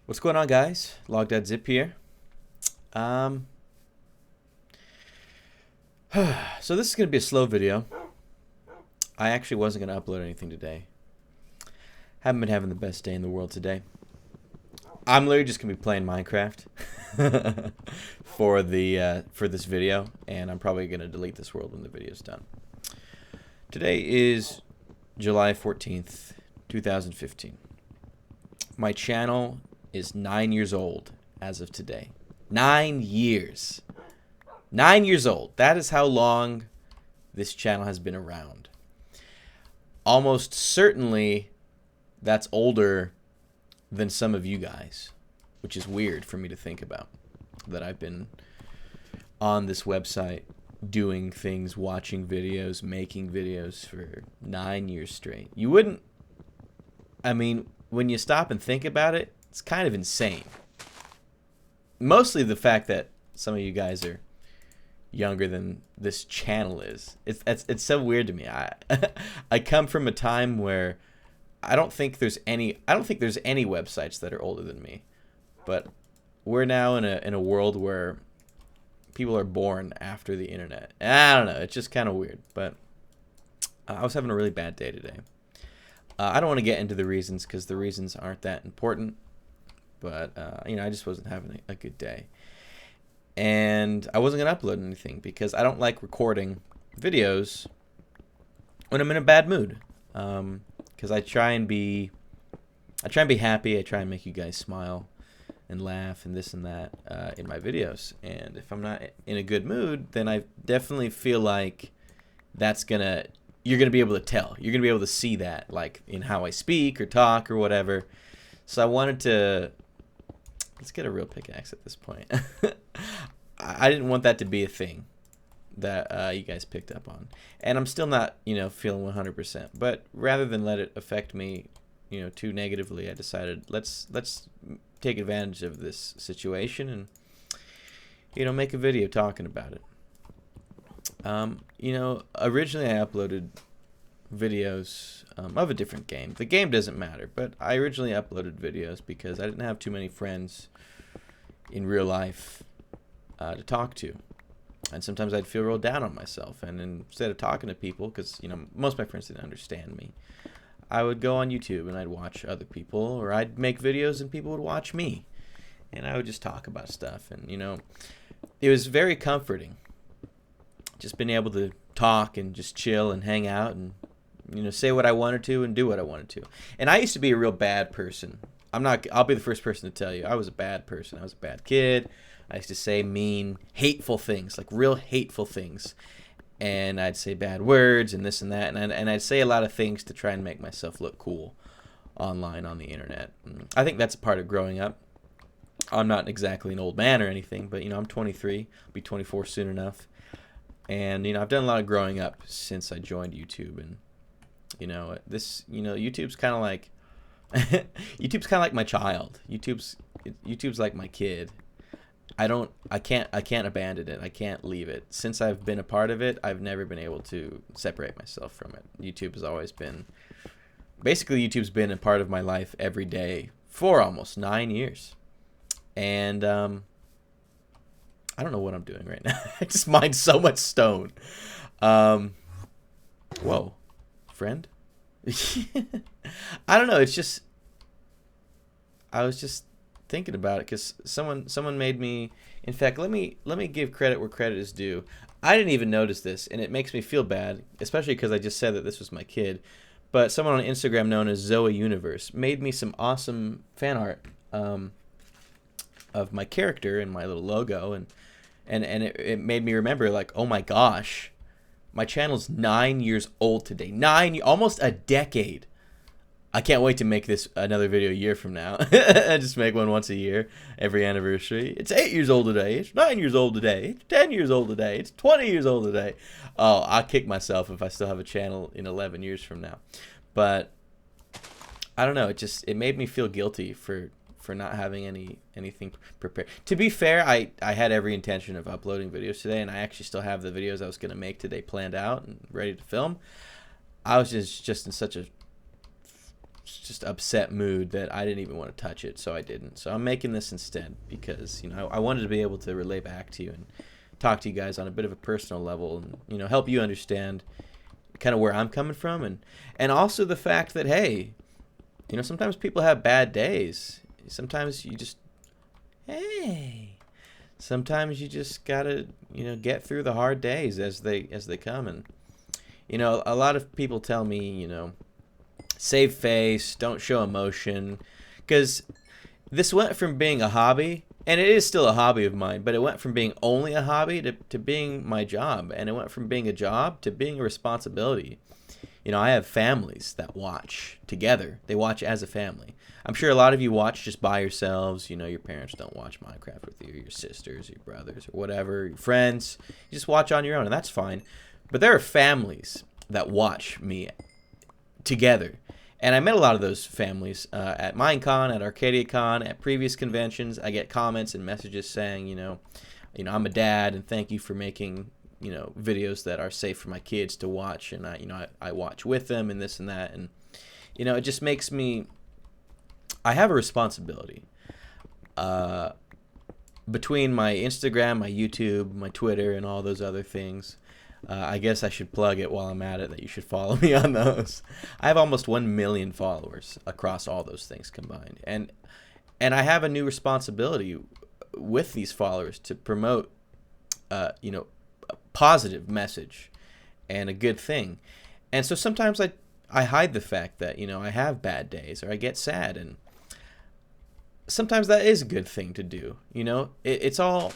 What's going on, guys? Logdotzip here. Um, so this is going to be a slow video. I actually wasn't going to upload anything today. Haven't been having the best day in the world today. I'm literally just going to be playing Minecraft for this video, and I'm probably going to delete this world when the video's done. Today is July 14th, 2015. My channel is 9 years old as of today. 9 years. 9 years old. That is how long this channel has been around. Almost certainly that's older than some of you guys, which is weird for me to think about, that I've been on this website doing things, watching videos, making videos for 9 years straight. You wouldn't, I mean, when you stop and think about it, it's kind of insane. Mostly the fact that some of you guys are younger than this channel is. It's so weird to me. I come from a time where I don't think there's any websites that are older than me. But we're now in a world where people are born after the internet. And I don't know, it's just kind of weird, but I was having a really bad day today. I don't want to get into the reasons because the reasons aren't that important, but I just wasn't having a good day, and I wasn't gonna upload anything because I don't like recording videos when I'm in a bad mood. Because I try and be happy. I try and make you guys smile and laugh and this and that in my videos. And if I'm not in a good mood, then I definitely feel like you're gonna be able to tell. You're gonna be able to see that, like in how I speak or talk or whatever. So I wanted to, let's get a real pickaxe at this point. I didn't want that to be a thing that you guys picked up on, and I'm still not, feeling 100%. But rather than let it affect me, too negatively, I decided let's take advantage of this situation and make a video talking about it. Originally I uploaded videos of a different game. The game doesn't matter, but I originally uploaded videos because I didn't have too many friends in real life to talk to. And sometimes I'd feel real down on myself. And instead of talking to people, because, most of my friends didn't understand me, I would go on YouTube and I'd watch other people, or I'd make videos and people would watch me. And I would just talk about stuff. And, it was very comforting. Just being able to talk and just chill and hang out and, say what I wanted to and do what I wanted to. And I used to be a real bad person. I'll be the first person to tell you, I was a bad person. I was a bad kid. I used to say mean, hateful things, like real hateful things. And I'd say bad words and this and that. And I'd say a lot of things to try and make myself look cool online on the internet. And I think that's a part of growing up. I'm not exactly an old man or anything, but, I'm 23. I'll be 24 soon enough. And, I've done a lot of growing up since I joined YouTube. And, YouTube's kind of like, YouTube's kind of like my child. YouTube's like my kid. I can't abandon it. I can't leave it. Since I've been a part of it, I've never been able to separate myself from it. YouTube's been a part of my life every day for almost 9 years. And, I don't know what I'm doing right now. I just mined so much stone. Whoa, friend? I don't know. It's just, I was just thinking about it because someone made me. In fact, let me give credit where credit is due. I didn't even notice this, and it makes me feel bad, especially because I just said that this was my kid. But someone on Instagram known as Zoe Universe made me some awesome fan art of my character and my little logo, and it made me remember, like, oh my gosh, my channel's 9 years old today. Almost a decade. I can't wait to make this another video a year from now. I just make one once a year, every anniversary. It's 8 years old today. It's 9 years old today. It's 10 years old today. It's 20 years old today. Oh, I'll kick myself if I still have a channel in 11 years from now. But I don't know. It made me feel guilty for not having anything prepared. To be fair, I had every intention of uploading videos today, and I actually still have the videos I was going to make today planned out and ready to film. I was just in such a just upset mood that I didn't even want to touch it, so I didn't. So I'm making this instead because, you know, I wanted to be able to relay back to you and talk to you guys on a bit of a personal level and, you know, help you understand kind of where I'm coming from, and also the fact that, hey, you know, sometimes people have bad days. Sometimes you just, hey, sometimes you just gotta, you know, get through the hard days as they come. And, you know, a lot of people tell me, you know, save face, don't show emotion, because this went from being a hobby, and it is still a hobby of mine, but it went from being only a hobby to being my job, and it went from being a job to being a responsibility. You know, I have families that watch together. They watch as a family. I'm sure a lot of you watch just by yourselves. You know, your parents don't watch Minecraft with you, your sisters, your brothers, or whatever, your friends. You just watch on your own, and that's fine. But there are families that watch me together. And I met a lot of those families at Minecon, at ArcadiaCon, at previous conventions. I get comments and messages saying, you know, I'm a dad, and thank you for making, you know, videos that are safe for my kids to watch, and I watch with them and this and that, and, you know, it just makes me, I have a responsibility between my Instagram, my YouTube, my Twitter, and all those other things. I guess I should plug it while I'm at it, that you should follow me on those. I have almost 1 million followers across all those things combined, and I have a new responsibility with these followers to promote, you know, a positive message and a good thing. And so sometimes I hide the fact that, you know, I have bad days or I get sad, and sometimes that is a good thing to do. You know, it's all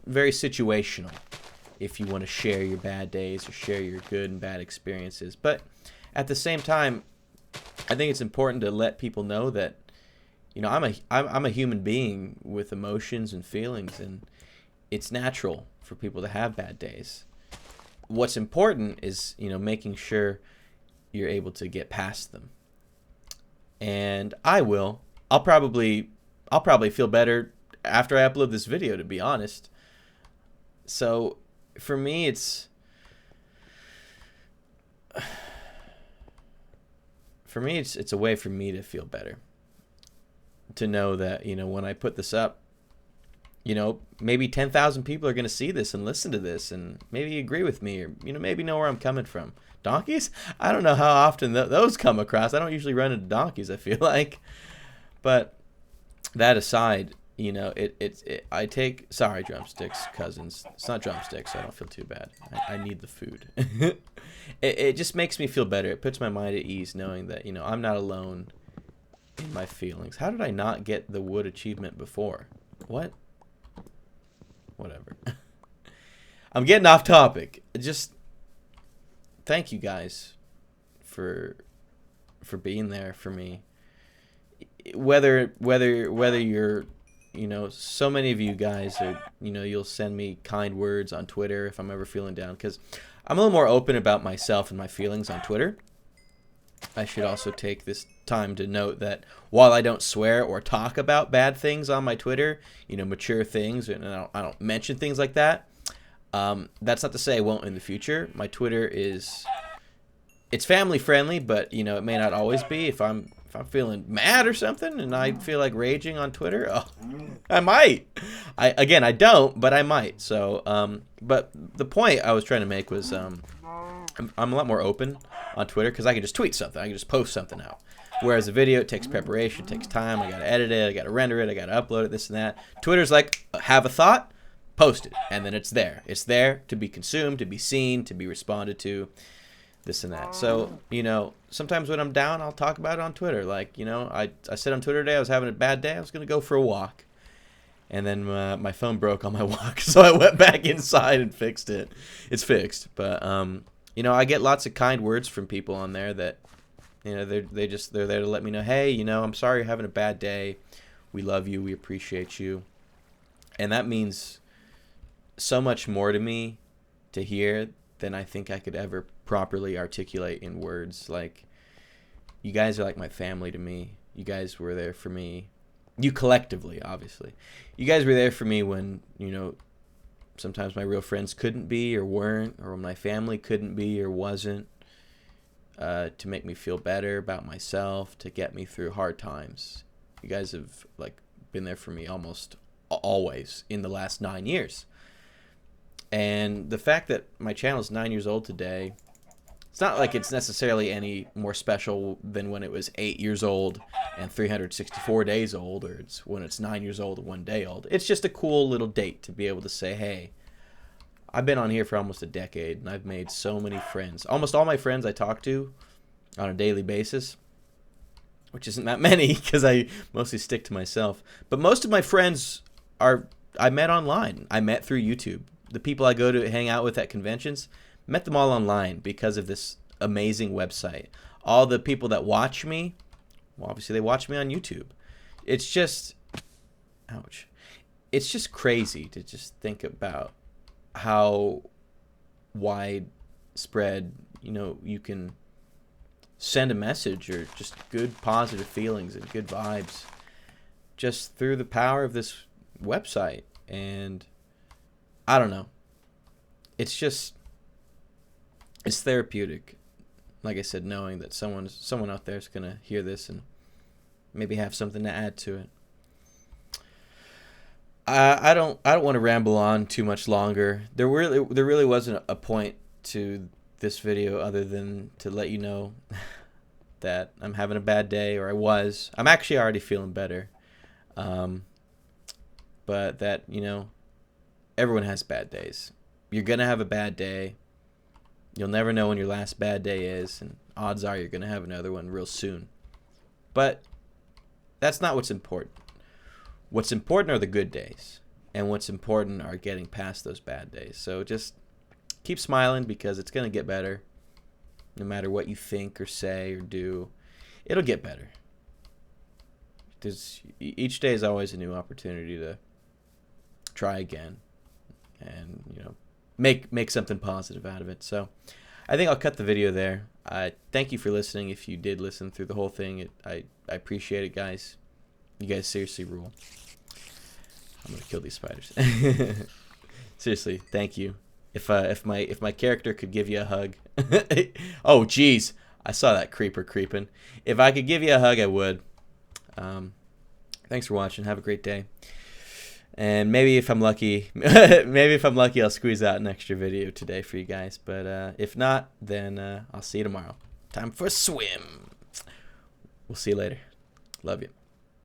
very situational if you want to share your bad days or share your good and bad experiences. But at the same time, I think it's important to let people know that, you know, I'm a human being with emotions and feelings, and it's natural for people to have bad days. What's important is, you know, making sure you're able to get past them. And I'll probably feel better after I upload this video, to be honest. So for me, it's a way for me to feel better, to know that, you know, when I put this up, you know, maybe 10,000 people are going to see this and listen to this and maybe agree with me, or, you know, maybe know where I'm coming from. Donkeys? I don't know how often those come across. I don't usually run into donkeys, I feel like. But that aside, you know, I take, sorry, drumsticks, cousins. It's not drumsticks, so I don't feel too bad. I need the food. It just makes me feel better. It puts my mind at ease knowing that, you know, I'm not alone in my feelings. How did I not get the wood achievement before? What? Whatever. I'm getting off topic. Just thank you guys for being there for me. Whether you're, you know, so many of you guys are, you know, you'll send me kind words on Twitter if I'm ever feeling down, because I'm a little more open about myself and my feelings on Twitter. I should also take this time to note that while I don't swear or talk about bad things on my Twitter, you know, mature things, and I don't mention things like that, that's not to say I won't in the future. My Twitter it's family friendly, but, you know, it may not always be. If I'm feeling mad or something and I feel like raging on Twitter, I might. I don't, but I might. So, but the point I was trying to make was, I'm a lot more open on Twitter because I can just tweet something. I can just post something out. Whereas a video, it takes preparation, it takes time. I got to edit it, I got to render it, I got to upload it, this and that. Twitter's like, have a thought, post it, and then it's there. It's there to be consumed, to be seen, to be responded to, this and that. So, you know, sometimes when I'm down, I'll talk about it on Twitter. Like, you know, I said on Twitter today I was having a bad day. I was going to go for a walk. And then my phone broke on my walk, so I went back inside and fixed it. It's fixed. But, you know, I get lots of kind words from people on there that, you know, they're there to let me know, hey, you know, I'm sorry you're having a bad day. We love you. We appreciate you. And that means so much more to me to hear than I think I could ever properly articulate in words. Like, you guys are like my family to me. You guys were there for me. You collectively, obviously. You guys were there for me when, you know, sometimes my real friends couldn't be or weren't, or when my family couldn't be or wasn't. to make me feel better about myself, to get me through hard times. You guys have like been there for me almost always in the last 9 years. And the fact that my channel is 9 years old today, it's not like it's necessarily any more special than when it was 8 years old and 364 days old, or it's when it's 9 years old and 1 day old. It's just a cool little date to be able to say, hey, I've been on here for almost a decade, and I've made so many friends. Almost all my friends I talk to on a daily basis, which isn't that many because I mostly stick to myself. But most of my friends I met online. I met through YouTube. The people I go to hang out with at conventions, met them all online because of this amazing website. All the people that watch me, well, obviously they watch me on YouTube. It's just, ouch. It's just crazy to just think about how widespread, you can send a message or just good positive feelings and good vibes just through the power of this website. And I don't know. It's therapeutic. Like I said, knowing that someone out there is going to hear this and maybe have something to add to it. I don't want to ramble on too much longer. There really wasn't a point to this video other than to let you know that I'm having a bad day, or I was. I'm actually already feeling better. But that, everyone has bad days. You're going to have a bad day. You'll never know when your last bad day is, and odds are you're going to have another one real soon. But that's not what's important. What's important are the good days, and what's important are getting past those bad days. So just keep smiling, because it's going to get better. No matter what you think or say or do, it'll get better. Each day is always a new opportunity to try again and, make something positive out of it. So I think I'll cut the video there. Thank you for listening. If you did listen through the whole thing, I appreciate it, guys. You guys seriously rule. I'm gonna kill these spiders. Seriously, thank you. If my character could give you a hug. Oh jeez, I saw that creeper creeping. If I could give you a hug, I would. Thanks for watching. Have a great day. And maybe if I'm lucky, I'll squeeze out an extra video today for you guys. But if not, then I'll see you tomorrow. Time for a swim. We'll see you later. Love you.